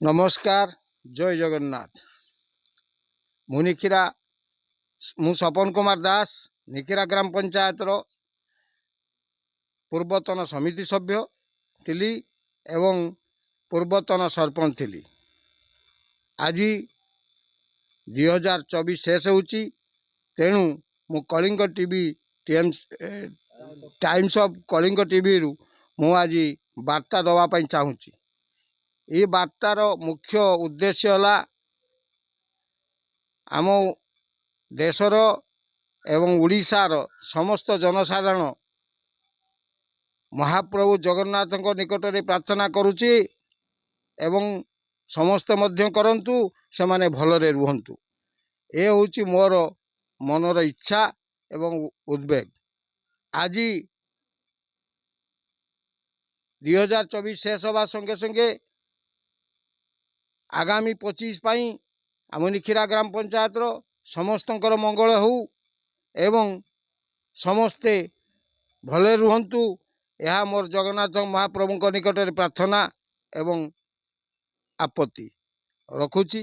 नमस्कार जय जगन्नाथ मुनिखिरा मु सपन कुमार दास निखिरा ग्राम पंचायत पूर्वतन समिति सभ्य थिली एवं पूर्वतन सरपंच थिली। आज 2024 शेष होची तेणु मु Kalinga TV Times of Kalinga TV रु मु आज वार्ता दवाई चाहूँगी। ये वार्तार मुख्य उद्देश्य है आम देशर एवं उड़ीसार समस्त जनसाधारण महाप्रभु जगन्नाथ निकट में प्रार्थना करुच्ची एवं समस्ते मध्य करंतु से माने भलरे रुहंतु। ए होची मोर मनर इच्छा एवं उद्वेग। आज 2024 शेष हवा संगे संगे आगामी 25 पाई आम निखिरा ग्राम पंचायत समस्त मंगल हो एवं समस्ते भले रुहंतु। यह मोर जगन्नाथ महाप्रभु निकट में प्रार्थना एवं आपत्ति रखुची।